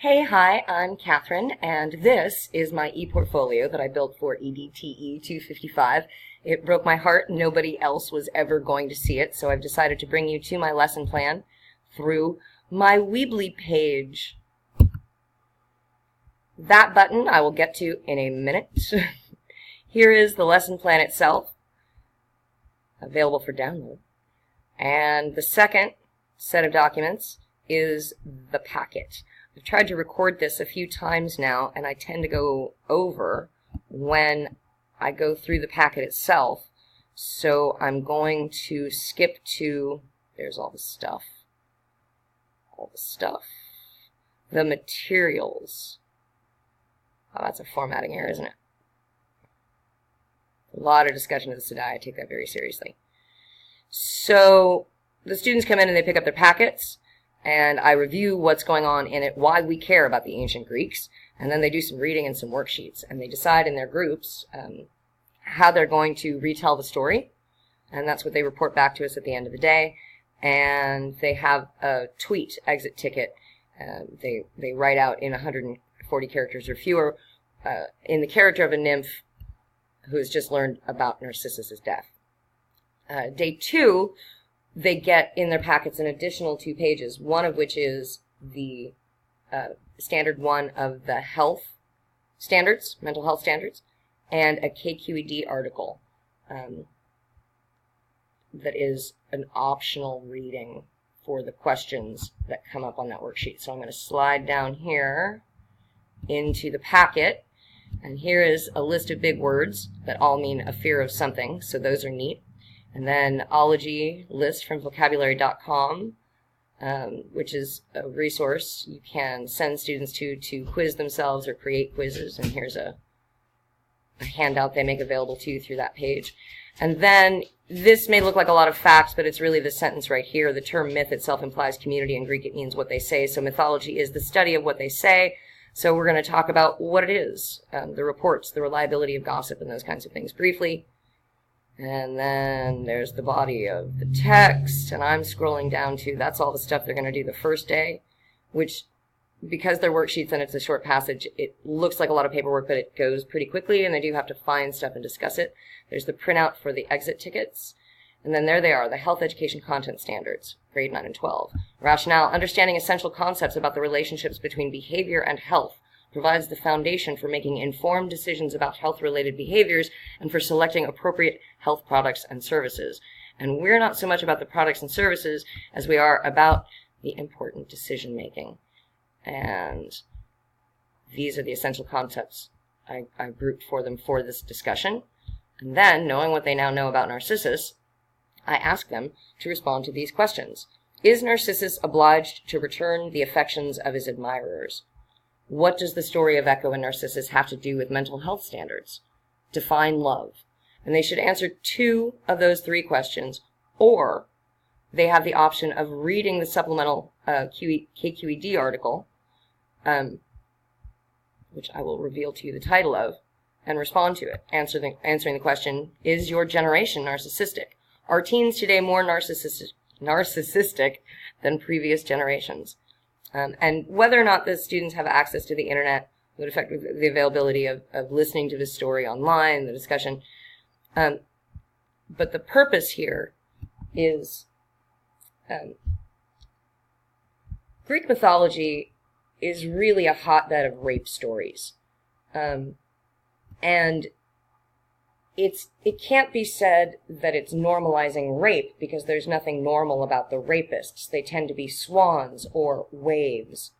Hi, I'm Kathryn, and this is my e-portfolio that I built for EDTE 255. It broke my heart. Nobody else was ever going to see it, so I've decided to bring you to my lesson plan through my Weebly page. That button I will get to in a minute. Here is the lesson plan itself, available for download. And the second set of documents is the packet. I've tried to record this a few times now, and I tend to go over when I go through the packet itself. So I'm going to skip to, there's all the stuff. The materials. Oh, that's a formatting error, isn't it? A lot of discussion of this today. I take that very seriously. So the students come in and they pick up their packets, and I review what's going on in it, why we care about the ancient Greeks, and then they do some reading and some worksheets, and they decide in their groups how they're going to retell the story, and that's what they report back to us at the end of the day. And they have a tweet exit ticket. They write out in 140 characters or fewer in the character of a nymph who has just learned about Narcissus' death. Day 2, they get in their packets an additional 2 pages, one of which is the standard 1 of the health standards, mental health standards, and a KQED article that is an optional reading for the questions that come up on that worksheet. So I'm going to slide down here into the packet, and here is a list of big words that all mean a fear of something, so those are neat. And then ology list from vocabulary.com, which is a resource you can send students to quiz themselves or create quizzes. And here's a handout they make available to you through that page. And then this may look like a lot of facts, but it's really the sentence right here. The term myth itself implies community. In Greek, it means what they say. So mythology is the study of what they say. So we're going to talk about what it is, the reports, the reliability of gossip, and those kinds of things briefly. And then there's the body of the text, and I'm scrolling down to, that's all the stuff they're going to do the first day, which, because they're worksheets and it's a short passage, it looks like a lot of paperwork, but it goes pretty quickly, and they do have to find stuff and discuss it. There's the printout for the exit tickets, and then there they are, the health education content standards, grade 9 and 12. Rationale, understanding essential concepts about the relationships between behavior and health provides the foundation for making informed decisions about health-related behaviors and for selecting appropriate health products and services. And we're not so much about the products and services as we are about the important decision-making. And these are the essential concepts I grouped for them for this discussion. And then, knowing what they now know about Narcissus, I ask them to respond to these questions. Is Narcissus obliged to return the affections of his admirers? What does the story of Echo and Narcissus have to do with mental health standards? Define love. And they should answer 2 of those 3 questions, or they have the option of reading the supplemental KQED article, which I will reveal to you the title of, and respond to it, answering the question, is your generation narcissistic? Are teens today more narcissistic than previous generations? And whether or not the students have access to the internet would affect the availability of listening to this story online, the discussion. But the purpose here is Greek mythology is really a hotbed of rape stories. And it can't be said that it's normalizing rape because there's nothing normal about the rapists. They tend to be swans or waves.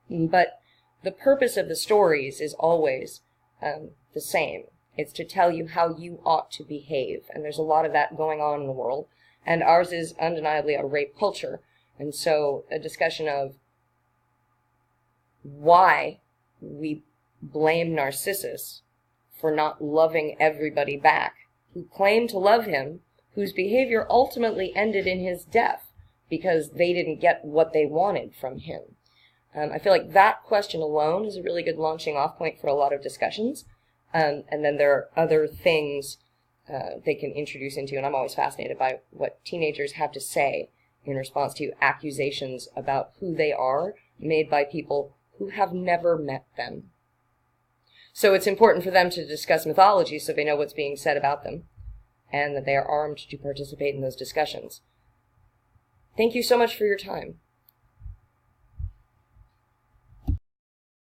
But the purpose of the stories is always the same. It's to tell you how you ought to behave. And there's a lot of that going on in the world. And ours is undeniably a rape culture. And so a discussion of why we blame Narcissus for not loving everybody back, who claimed to love him, whose behavior ultimately ended in his death because they didn't get what they wanted from him. I feel like that question alone is a really good launching off point for a lot of discussions. And then there are other things they can introduce into, and I'm always fascinated by what teenagers have to say in response to accusations about who they are made by people who have never met them. So it's important for them to discuss mythology so they know what's being said about them, and that they are armed to participate in those discussions. Thank you so much for your time.